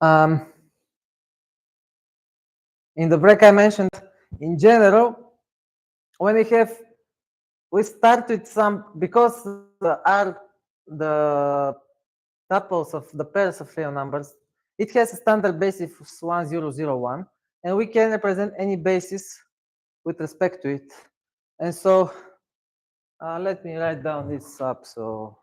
In the break I mentioned, in general, when we start with some, because the tuples of the pairs of real numbers, it has a standard basis 1, 0, 0, 1, and we can represent any basis with respect to it. And so let me write down this up. So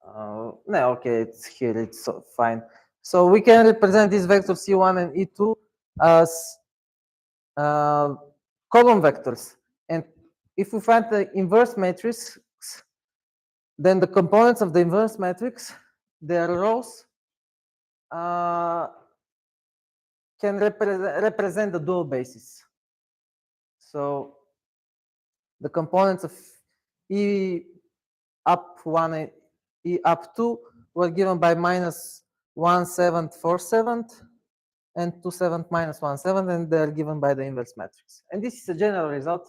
no, okay, it's here, it's fine. So we can represent these vectors E1 and E2 as column vectors. And if we find the inverse matrix, then the components of the inverse matrix, their rows, can represent the dual basis. So the components of E up 1 and E up 2 were given by minus 1/7 4/7 and 2/7 minus 1/7, and they're given by the inverse matrix. And this is a general result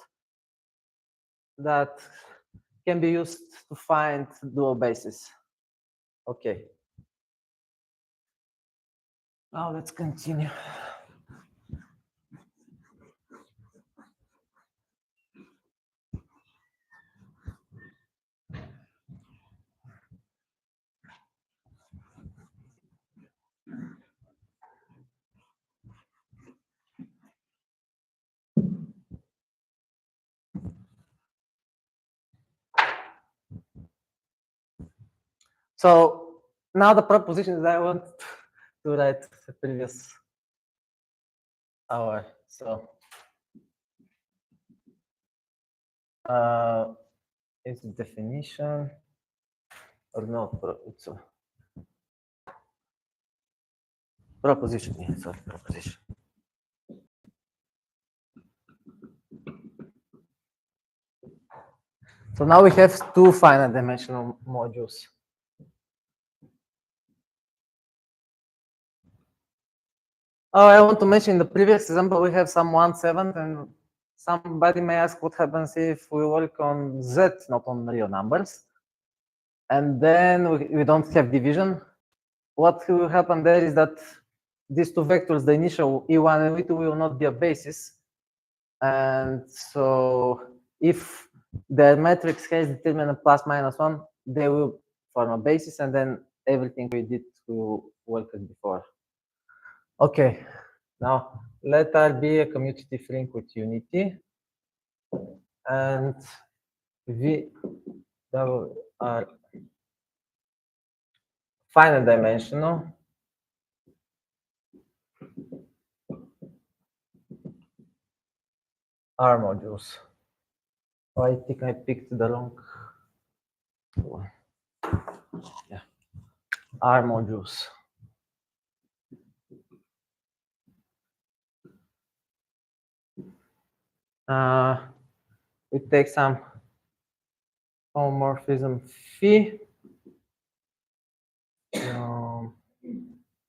that can be used to find dual basis. Okay. Now let's continue. So now the proposition that I want to write the previous hour. So it's definition or not? It's a proposition. Yeah, sorry, proposition. So now we have two finite dimensional modules. Oh, I want to mention in the previous example, we have some 1/7, and somebody may ask what happens if we work on Z, not on real numbers. And then we don't have division. What will happen there is that these two vectors, the initial E1 and E2, will not be a basis. And so if the matrix has determinant plus minus 1, they will form a basis, and then everything we did will work as before. Okay, now let R be a commutative ring with unity, and V double R finite dimensional. R modules. Oh, I think I picked the wrong one. Yeah, R modules. We take some isomorphism phi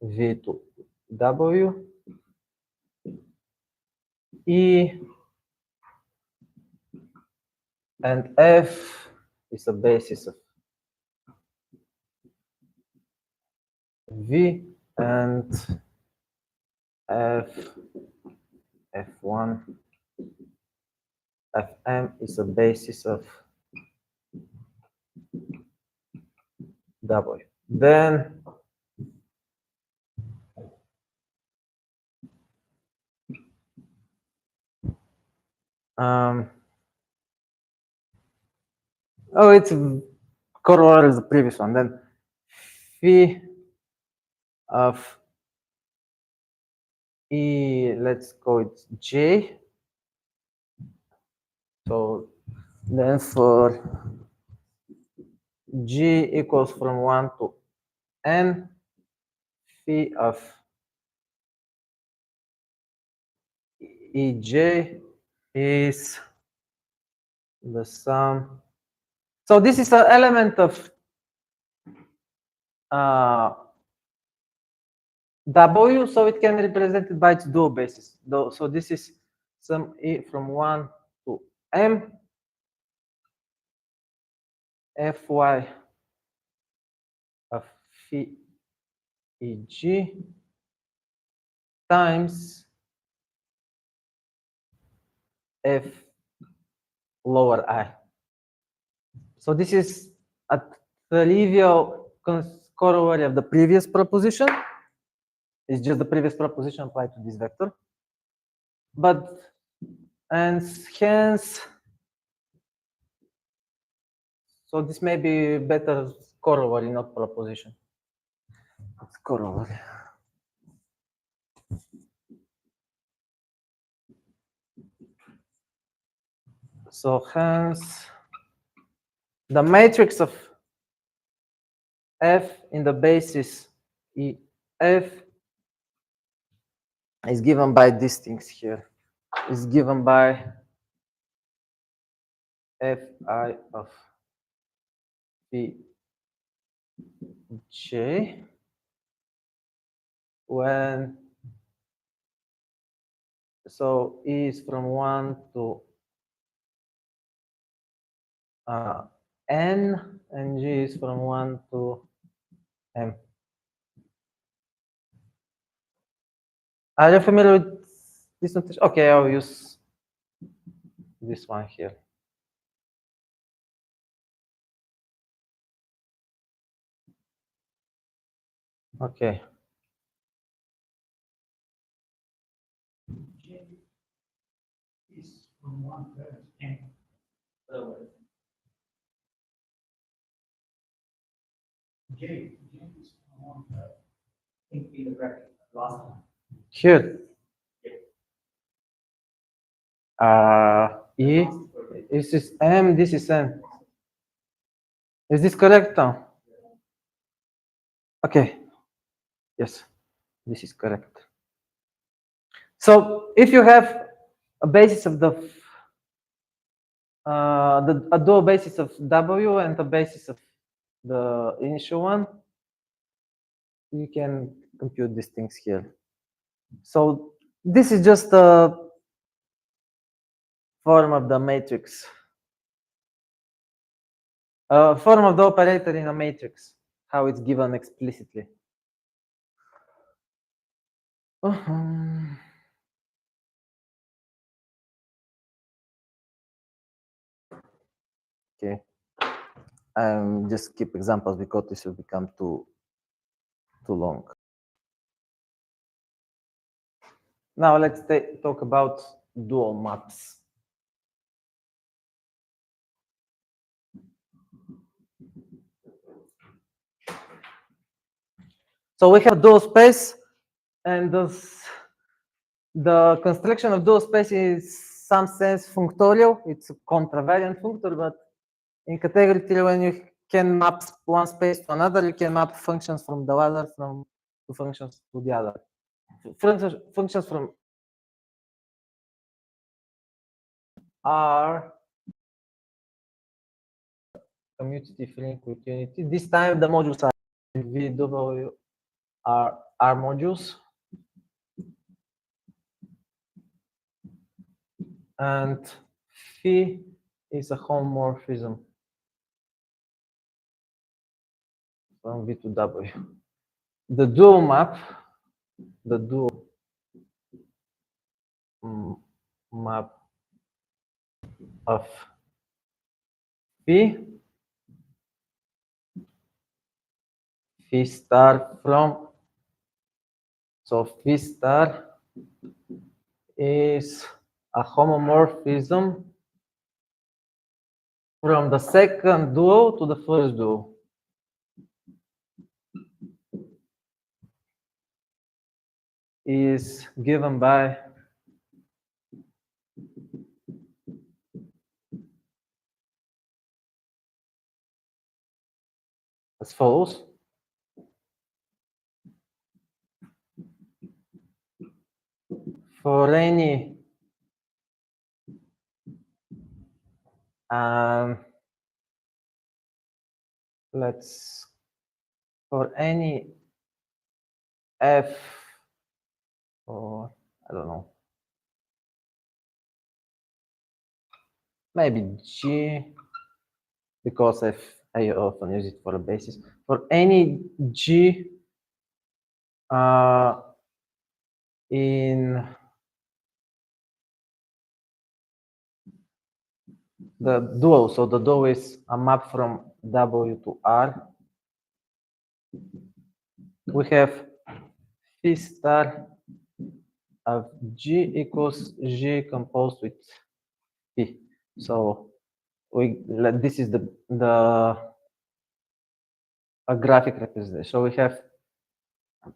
V to W E and F is a basis of V, and F1 Fm is a basis of W. Then oh, it's corollary is the previous one. Then phi of E, let's call it J. So then for G equals from 1 to N, phi of EJ is the sum. So this is an element of W, so it can be represented by its dual basis. So this is sum E from 1 to M, Fy of phi EG times F lower I. So this is a trivial corollary of the previous proposition. It's just the previous proposition applied to this vector. But, and hence, so this may be better corollary, not proposition. It's corollary. So hence, the matrix of F in the basis EF is given by these things here. Is given by Fi of Vj when so E is from 1 to N and G is from 1 to M. Are you familiar with this notation? Okay, I'll use this one here. Okay. J is from 1 to N. J is from 1 to in the bracket last one. Here. E. This is M, this is N. Is this correct now? Okay. Yes, this is correct. So if you have a basis of a dual basis of W and a basis of the initial one, you can compute these things here. So this is just a form of the matrix, a form of the operator in a matrix, how it's given explicitly. Okay, just skip examples because this will become too long. Now let's talk about dual maps. So we have dual space, and the construction of dual space is some sense functorial. It's a contravariant functor, but in category theory, when you can map one space to another, you can map functions from the other to functions to the other. Functions from R commutative ring with unity. This time the modules are VW are R modules. And phi is a homomorphism from V to W. The dual map, the dual map of phi star from, so phi star is a homomorphism from the second dual to the first dual. Is given by as follows. For any for any f, or I don't know, maybe G, because I often use it for a basis. For any G in the dual. So the dual is a map from W to R. We have phi star of G equals G composed with P. So this is a graphic representation. So we have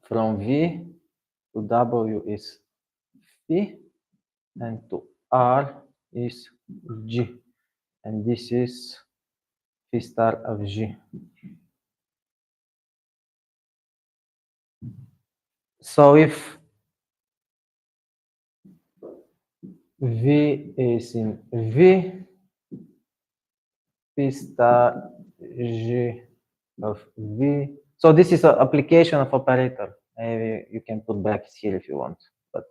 from V to W is P, and to R is G, and this is phi star of G. So if V is in V, phi star G of V. So this is an application of operator. Maybe you can put brackets here if you want, but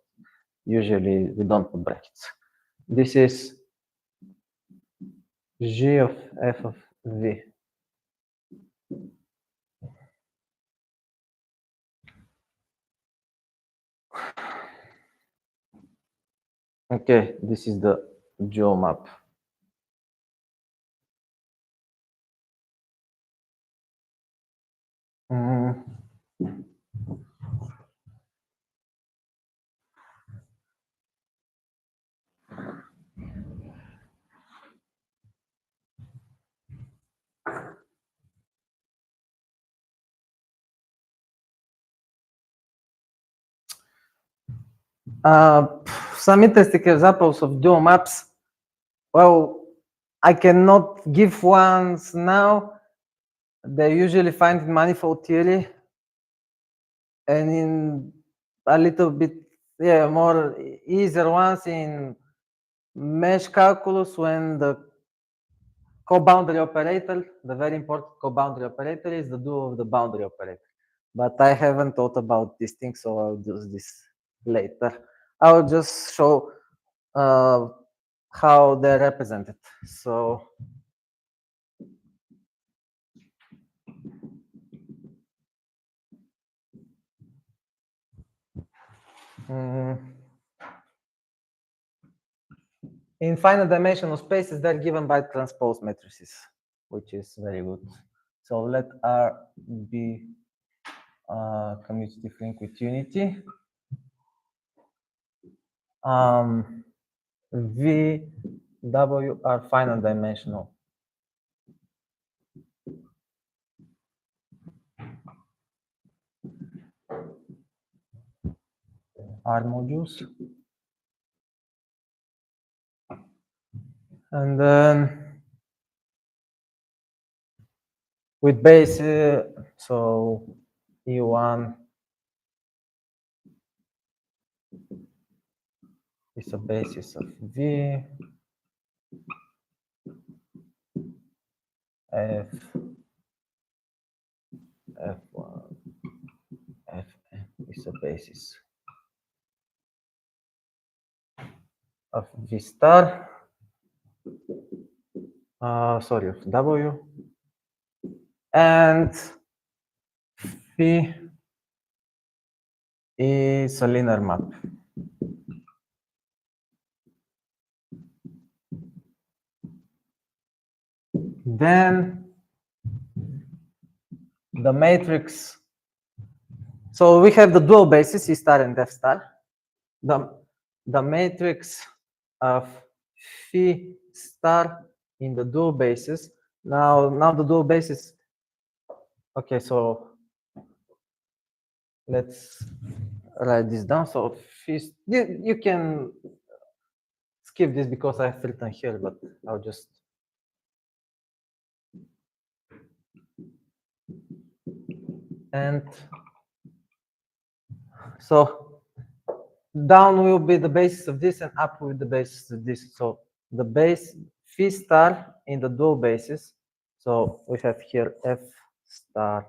usually we don't put brackets. This is G of F of V. Okay, this is the dual map. Some interesting examples of dual maps. Well, I cannot give ones now. They usually find in manifold theory and in a little bit, more easier ones in mesh calculus when the co-boundary operator, the very important co-boundary operator, is the dual of the boundary operator. But I haven't thought about this thing, so I'll do this later. I'll just show how they're represented. So in finite dimensional spaces, they're given by transpose matrices, which is very good. So let R be a commutative ring with unity. V, W are finite dimensional. R modules. And then with base, so E1 is a basis of V, F, F1, Fn is a basis of V star, sorry, of W, and phi is a linear map. Then the matrix, so we have the dual basis, E star and F star. The matrix of phi star in the dual basis. Now the dual basis. Okay, so let's write this down. So phi, you can skip this because I've written here, but I'll just. And so down will be the basis of this and up will be the basis of this. So the base phi star in the dual basis. So we have here F star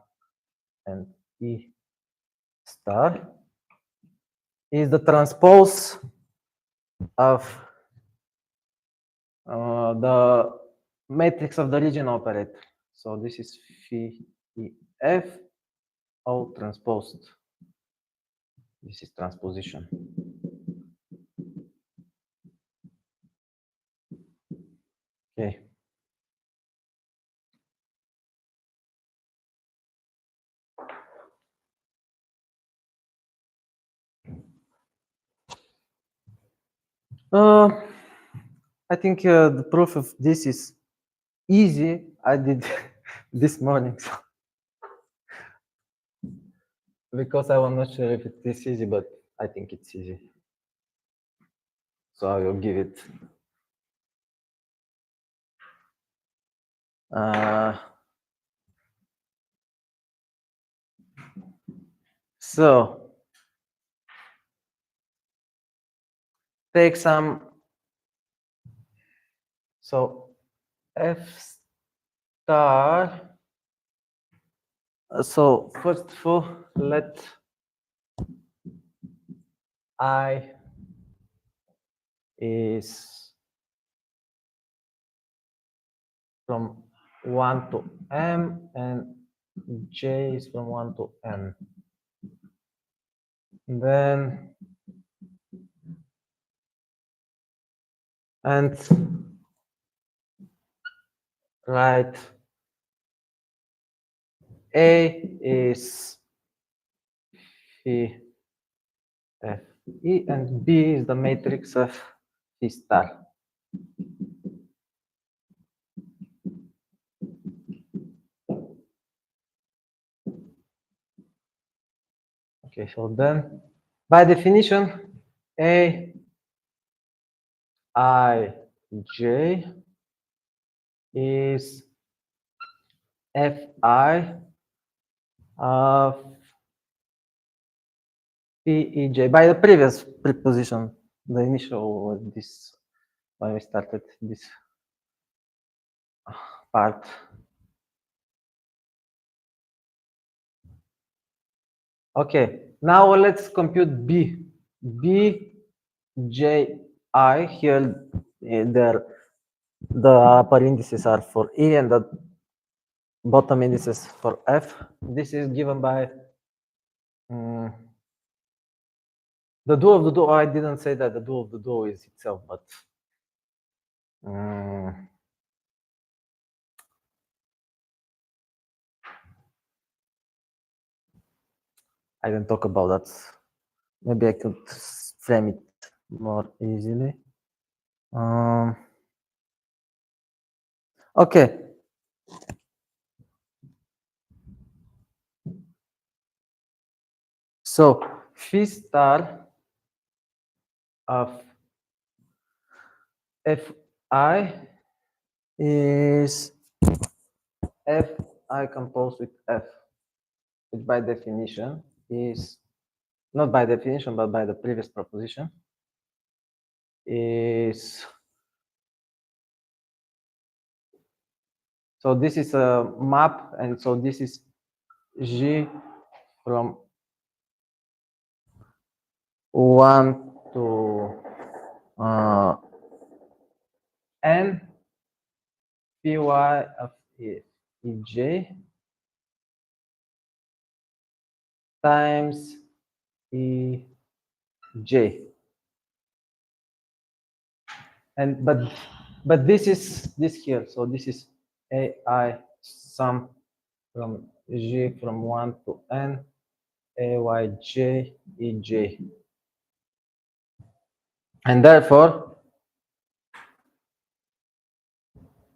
and E star is the transpose of the matrix of the region operator. So this is phi E F all transposed This is transposition. Okay. I think the proof of this is easy. I did this morning, so because I was not sure if it is easy, but I think it's easy. So I will give it. So take some. So F star. So first of all, let I is from 1 to m and j is from 1 to n. Then and write A is phi f e and B is the matrix of phi star. Okay, so then by definition, A I J is Fi of Pej by the previous preposition, the initial was this when we started this part. Okay, now let's compute B. B J I here the upper indices are for E and the bottom indices for F. This is given by the dual of the dual. I didn't say that the dual of the dual is itself, but I didn't talk about that. Maybe I could frame it more easily. Okay. So phi star of Fi is Fi composed with F, which by definition is not by definition, but by the previous proposition is. So this is a map, and so this is G from 1 to n py of ej times ej, and but this is this here, so this is ai sum from G from 1 to n ayj ej, and therefore,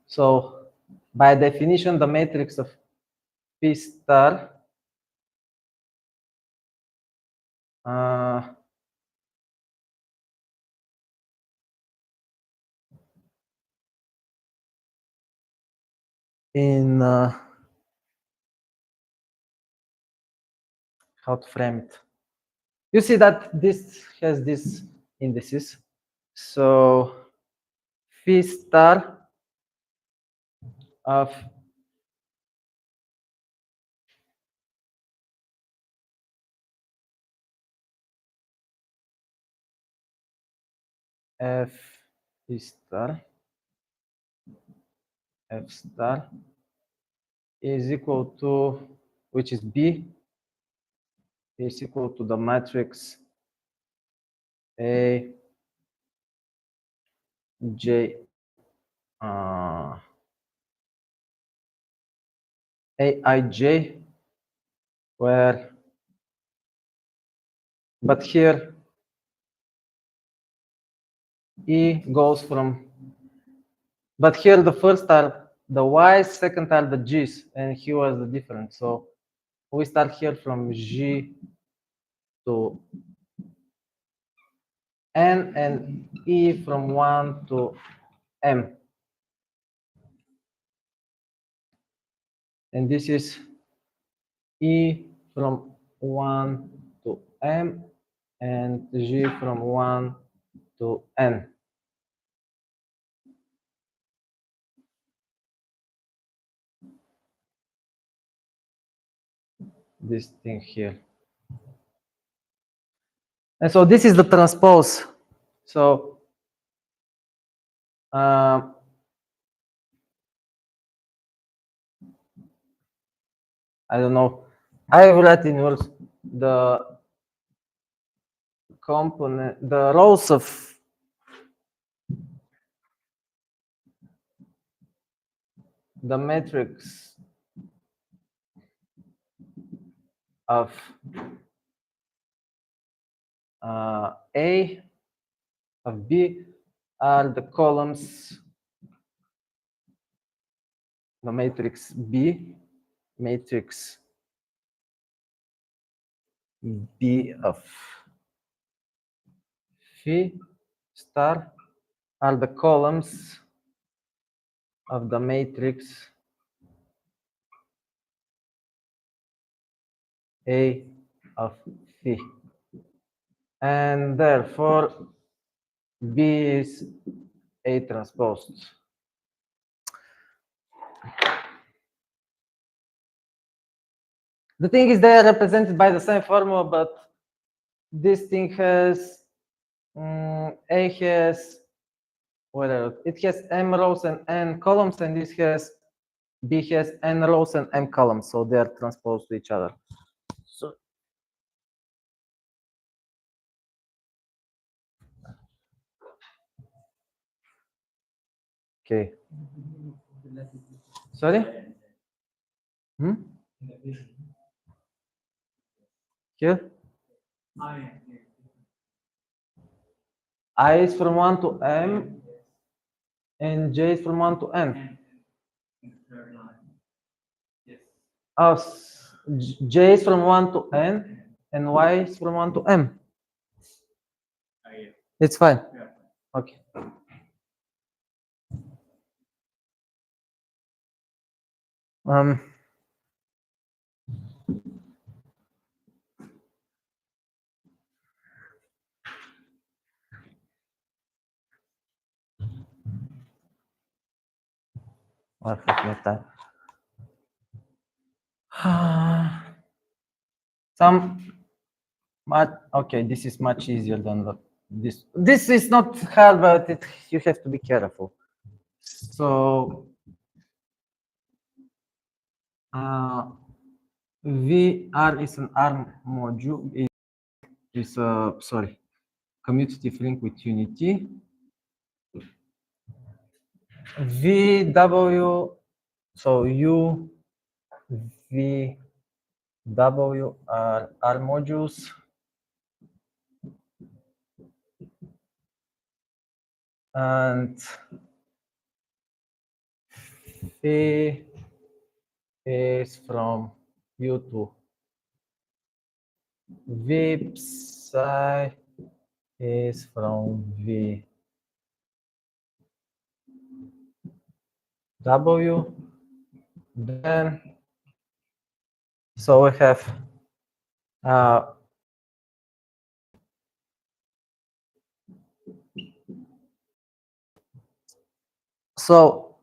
so by definition, the matrix of P star in how to frame it. You see that this has these indices. So phi star of f star is equal to, which is B, is equal to the matrix A J Aij, where, but here E goes from, but here the first are the Y's, second are the G's, and here was the difference. So we start here from G to N and E from 1 to M. And this is E from 1 to M and G from 1 to N. This thing here. And so this is the transpose. So I don't know. I will write in words the component, the rows of the matrix of A of B are the columns, the matrix B, matrix B of phi star are the columns of the matrix A of phi. And therefore, B is A transpose. The thing is they are represented by the same formula, but this thing has, A has, whatever, it has M rows and N columns, and this has, B has N rows and M columns, so they are transposed to each other. So, okay. Sorry? Here? I is from 1 to M, and J is from 1 to N. Oh, J is from 1 to N, and Y is from 1 to M. It's fine. Okay. Okay, this is much easier than this. This is not hard, but you have to be careful. So VR is an R module. Is sorry, commutative ring with unity. VW, so U, V, W are R modules. And V is from U to V, psi is from V W. Then, so we have so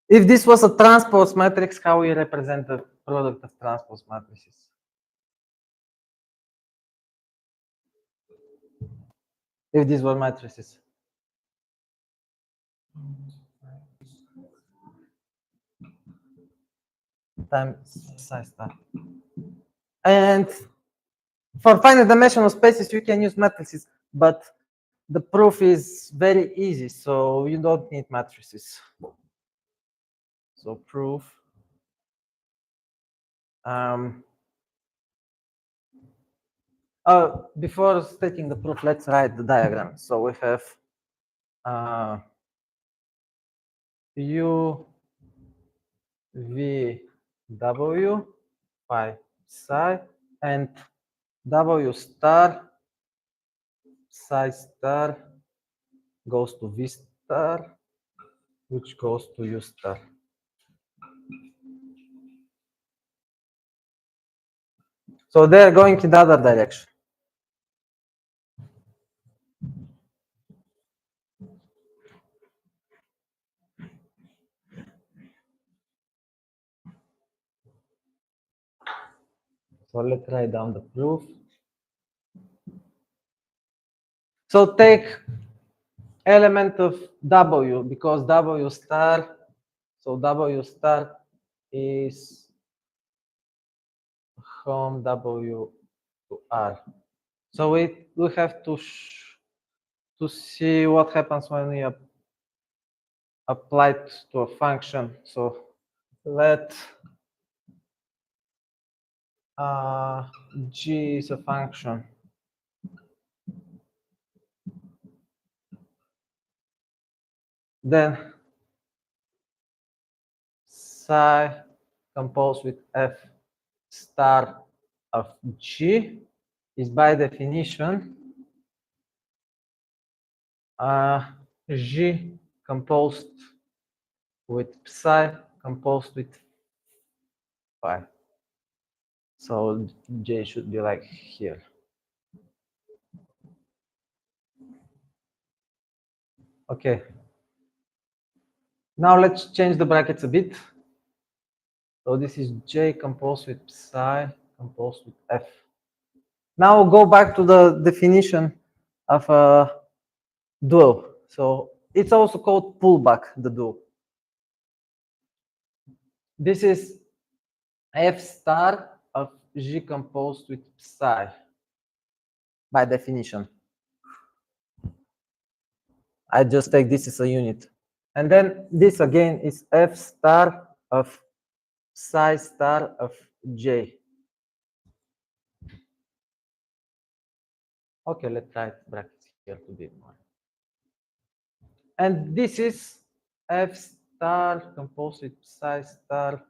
if this was a transpose matrix, how we represent the product of transpose matrices? If these were matrices. times psi star. And for finite dimensional spaces, you can use matrices, but the proof is very easy, so you don't need matrices. So proof. Before stating the proof, let's write the diagram. So we have U V W phi psi and W star psi star goes to V star, which goes to U star. So they're going in the other direction. So let's write down the proof. So take element of W, because W star, so W star is from W to R. So we have to see what happens when we apply it to a function. So let G is a function. Then psi composed with F star of G is by definition G composed with psi composed with phi. So J should be like here. Okay. Now let's change the brackets a bit. So this is J composed with psi composed with F. Now go back to the definition of a dual. So it's also called pullback, the dual. This is F star of G composed with psi by definition. I just take this as a unit. And then this again is F star of psi star of J. Okay, let's write brackets here to be more. And this is F star composed with psi star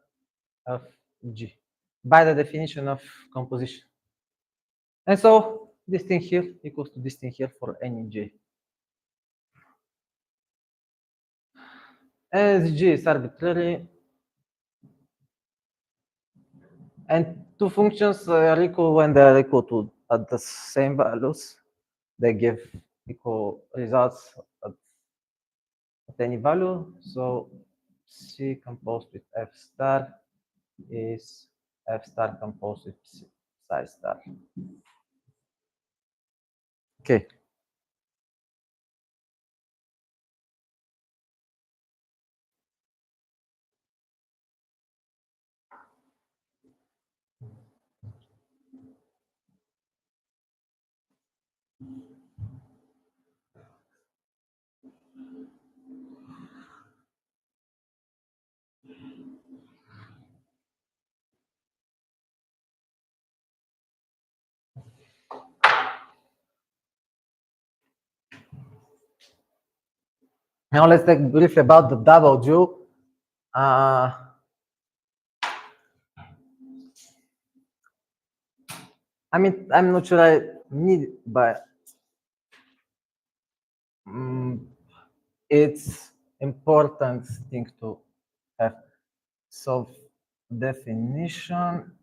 of G by the definition of composition. And so this thing here equals to this thing here for any J. As G is arbitrary, and two functions are equal when they are equal to at the same values. They give equal results at any value. So C composed with F star is F star composed with psi star. Okay. Now let's talk briefly about the double dual. I mean, I'm not sure I need it, but it's important thing to have. So definition.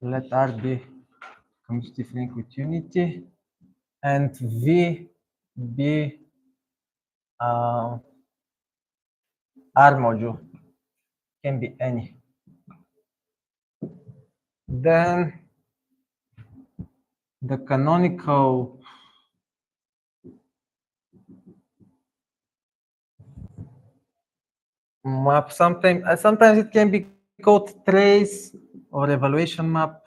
Let R be commutative ring with unity, and V be R module, can be any. Then the canonical map. Sometimes it can be called trace or evaluation map.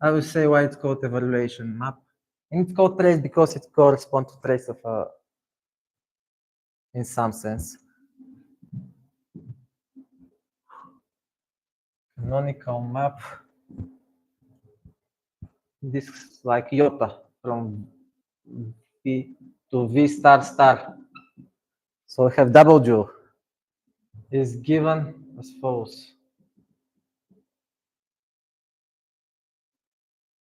I will say why it's called evaluation map. And it's called trace because it corresponds to trace of a, in some sense. Canonical map. This is like iota from V to V star star. So we have double dual is given as follows.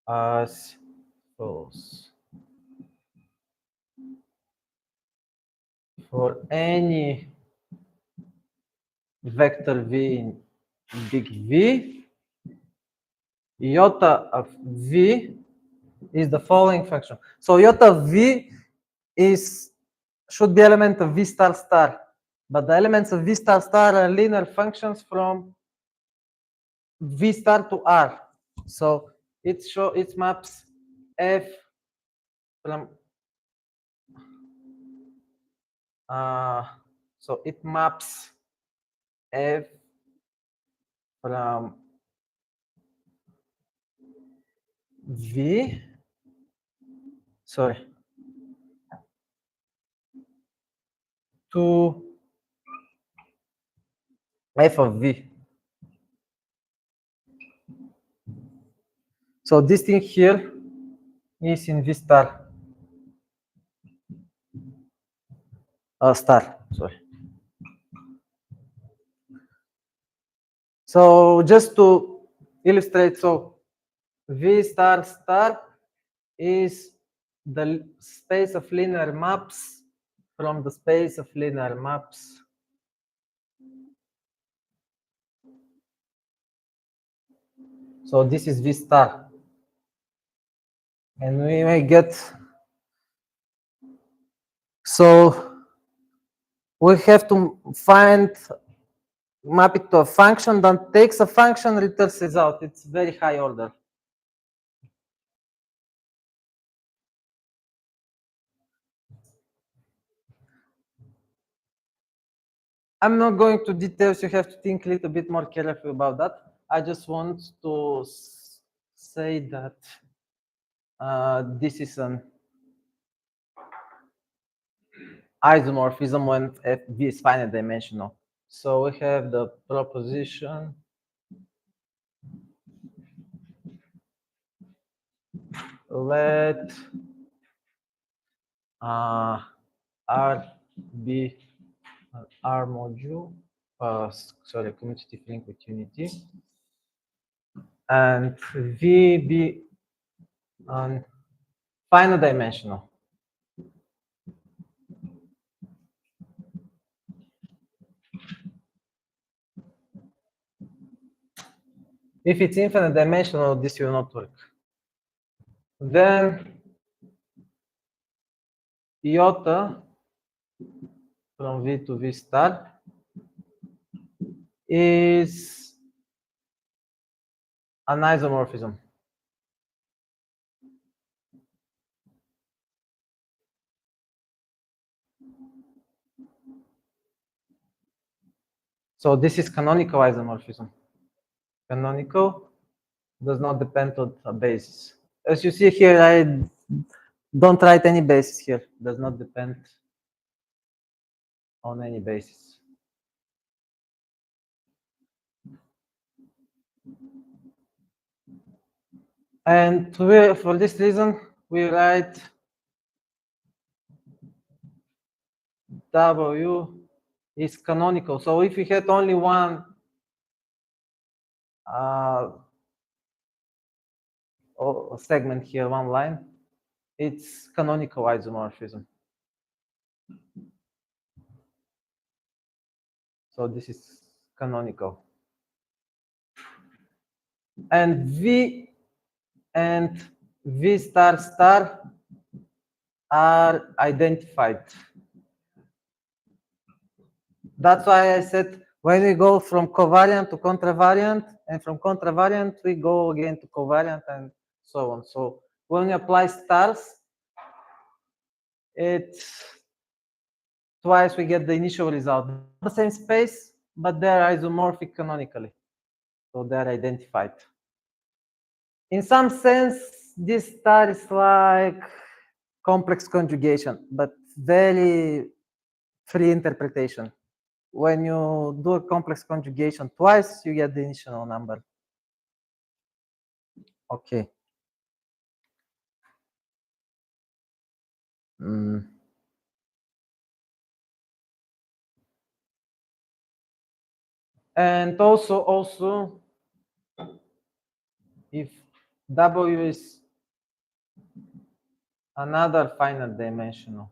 As follows. For any vector V in big V, iota of V is the following function. So iota of V should be element of V star star, but the elements of V star star are linear functions from V star to R. So it maps F from so it maps F from V, sorry, to F of V. So this thing here is in V star. Star, sorry. So just to illustrate, so V star star is the space of linear maps from the space of linear maps. So this is V star. And we may get, so we have to map it to a function that takes a function, returns result. It's very high order. I'm not going to details. You have to think a little bit more carefully about that. I just want to say that this is an isomorphism when V is finite dimensional. So we have the proposition let R be an R module, sorry, commutative ring with unity, and V be an finite dimensional. If it's infinite dimensional, this will not work. Then iota from V to V star is an isomorphism. So this is canonical isomorphism. Canonical does not depend on a basis. As you see here, I don't write any basis here. Does not depend on any basis. And for this reason, we write W is canonical. So if we had only one segment here, one line, it's canonical isomorphism. So this is canonical. And V star star are identified. That's why I said when we go from covariant to contravariant, and from contravariant we go again to covariant and so on. So when we apply stars, twice we get the initial result. The same space, but they're isomorphic canonically. So they're identified. In some sense, this star is like complex conjugation, but very free interpretation. When you do a complex conjugation twice, you get the initial number. Okay. And also, if W is another finite dimensional,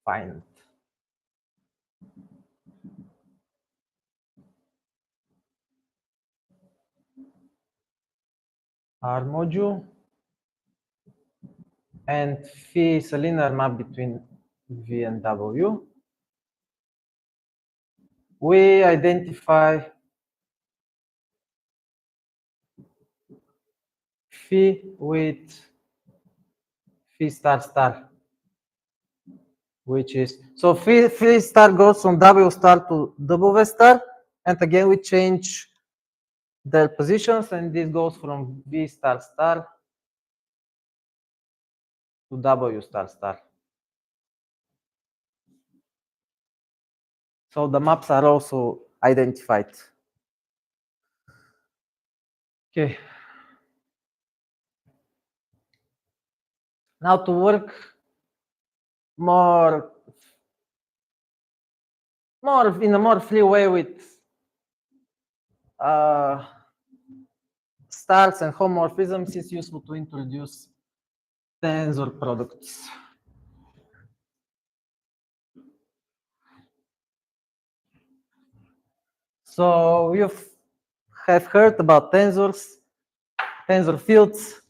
finite. R module, and phi is a linear map between V and W. We identify phi with phi star star, which is, so phi star goes from W star to W star, and again we change their positions, and this goes from V star star to W star star. So the maps are also identified. Okay. Now to work more in a more free way with stars and homomorphisms, it's useful to introduce tensor products. So you have heard about tensors, tensor fields,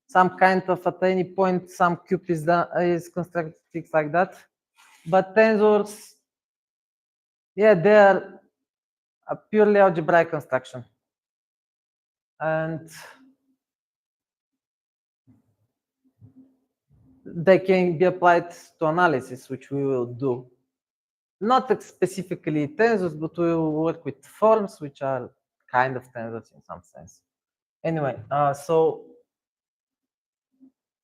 some kind of at any point some cube is constructed, things like that. But tensors, yeah, they are a purely algebraic construction. And they can be applied to analysis, which we will do. Not specifically tensors, but we will work with forms, which are kind of tensors in some sense. Anyway, so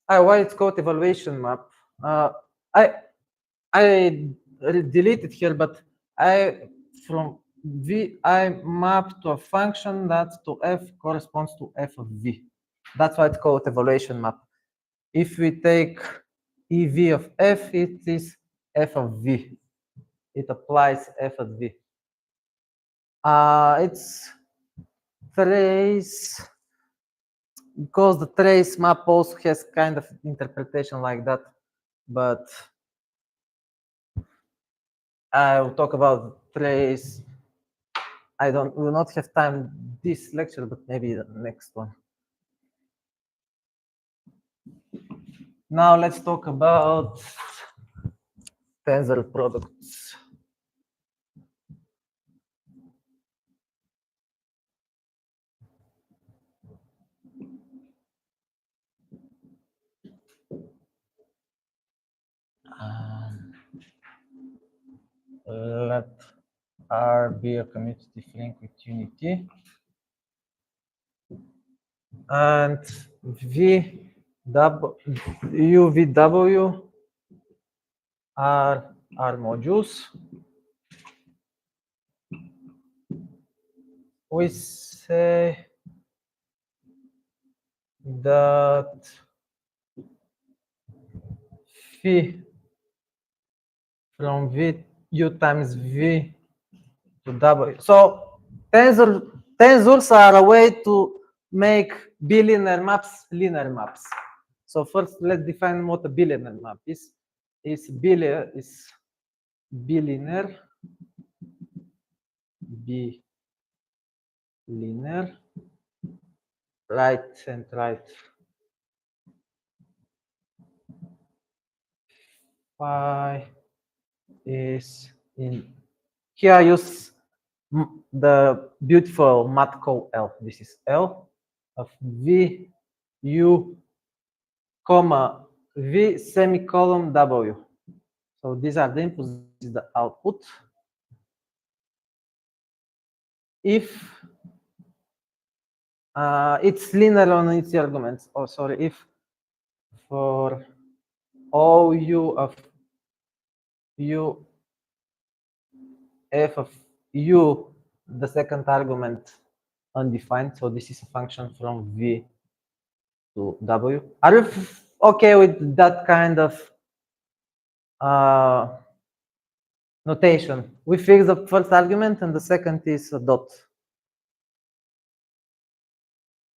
why it's called evaluation map? I deleted here, but from V I map to a function that to F corresponds to F of V. That's why it's called evaluation map. If we take EV of F, it is F of V. It applies F of V. It's trace, because the trace map also has kind of interpretation like that, but I will talk about trace. We will not have time this lecture, but maybe the next one. Now let's talk about tensor products. Let R be a commutative ring with unity, and UVW are modules. We say that phi from V U times V to W. So tensors are a way to make bilinear maps linear maps. So first, let's define what a bilinear map is. Bilinear, right and right. Phi is in here. I use the beautiful math code L. This is L of V U comma v semicolon w. So these are the inputs, this is the output. If it's linear on its arguments, oh sorry, if for OU of U f of U, the second argument undefined, so this is a function from V to W. Are you okay with that kind of notation? We fix the first argument and the second is a dot.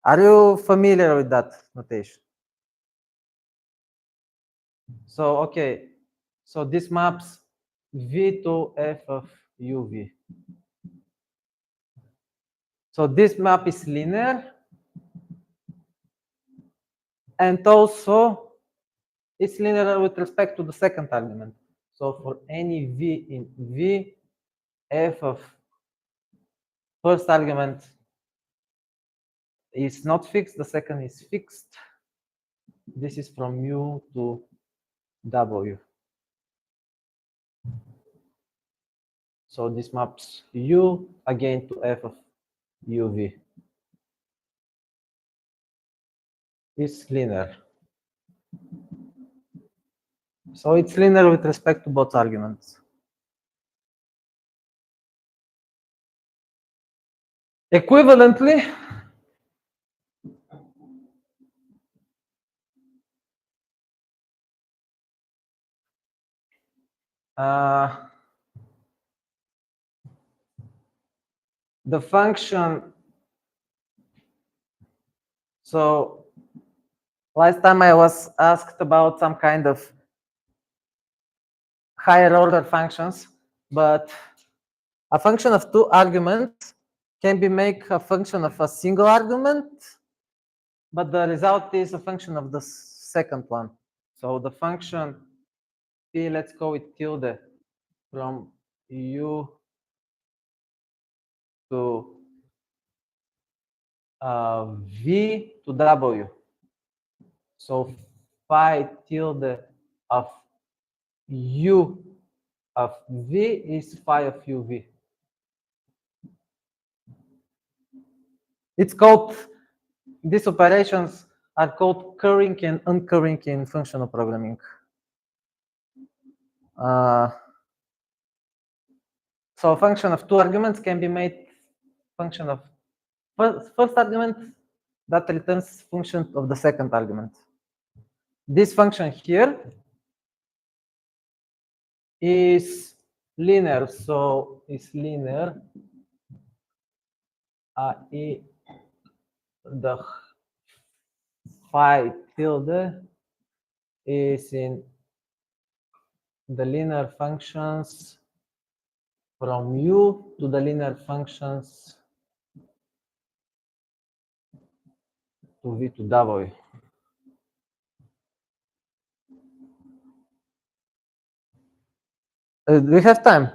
Are you familiar with that notation? So, okay, so this maps V to f of UV. So this map is linear, and also it's linear with respect to the second argument. So for any V in V, f of first argument is not fixed, the second is fixed. This is from U to W. So this maps U again to f of UV. It's linear. So it's linear with respect to both arguments. Equivalently, the function, so last time I was asked about some kind of higher order functions, but a function of two arguments can be made a function of a single argument, but the result is a function of the second one. So the function p, let's go with tilde, from U to V to W. So phi tilde of U of V is phi of UV. It's called, these operations are called currying and uncurrying in functional programming. So a function of two arguments can be made function of first argument that returns function of the second argument. This function here is linear, so it's linear. The phi tilde is in the linear functions from U to the linear functions to V to W. Do we have time?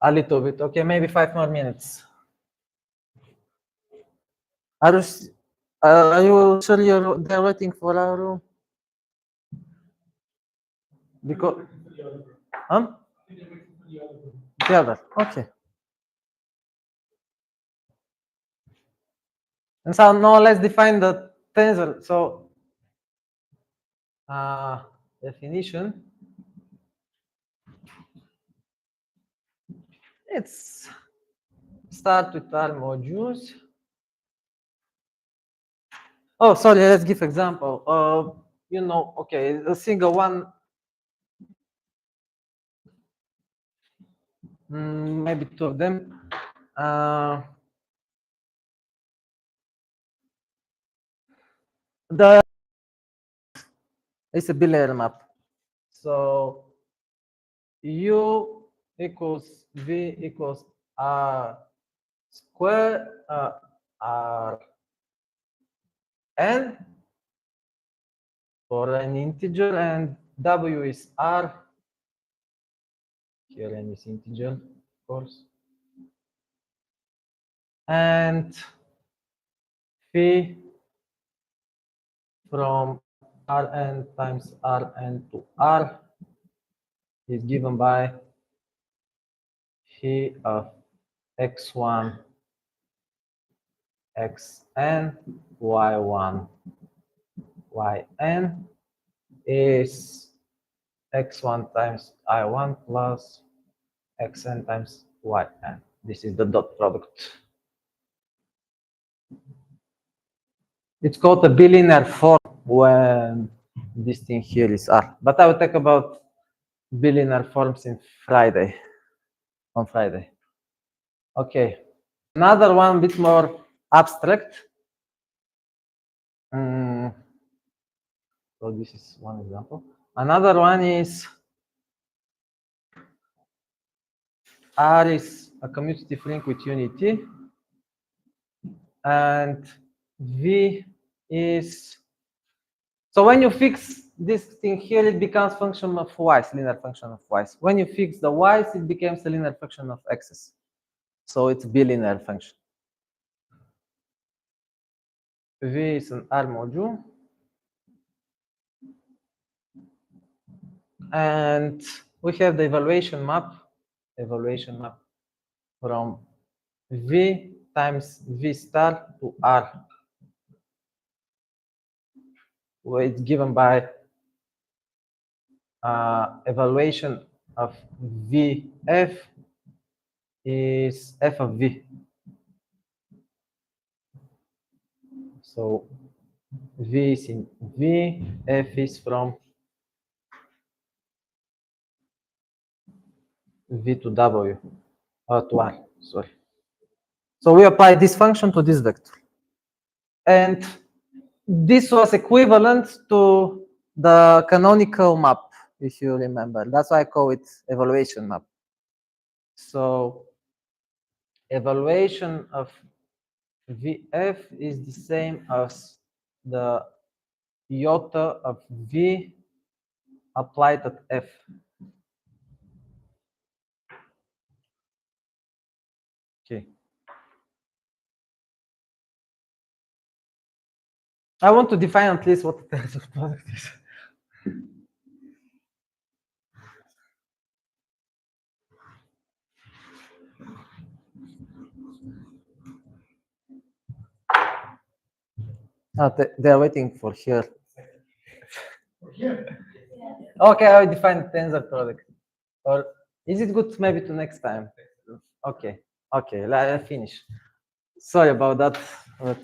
A little bit. Okay, maybe 5 more minutes. Are you sure they're waiting for our room? Because, the other. Okay. And so now let's define the tensor. So definition. Let's start with our modules. Oh, sorry, let's give example. You know, okay, a single one, maybe two of them. It's a bilinear map. So U equals V equals R square R n for an integer, and W is R. Here n is integer, of course. And phi from Rn times Rn to R is given by phi of x1, xn, y1, yn is x1 times I1 plus xn times yn. This is the dot product. It's called a bilinear form when this thing here is R. But I will talk about bilinear forms on Friday. Okay. Another one, a bit more abstract. So this is one example. Another one is R is a commutative ring with unity, and V is, so when you fix this thing here, it becomes function of y's, linear function of y's. When you fix the y's, it becomes a linear function of x's. So it's bilinear function. V is an R module. And we have the evaluation map from V times V star to R, where it's given by evaluation of VF is F of V. So V is in V, F is from V to W, to R, sorry. So we apply this function to this vector. And this was equivalent to the canonical map, if you remember. That's why I call it evaluation map. So evaluation of VF is the same as the iota of V applied at F. Okay. I want to define at least what the tensor product is. They're waiting for here. Okay, I will define the tensor product. Or is it good maybe to next time? Okay, okay, I'll finish. Sorry about that. But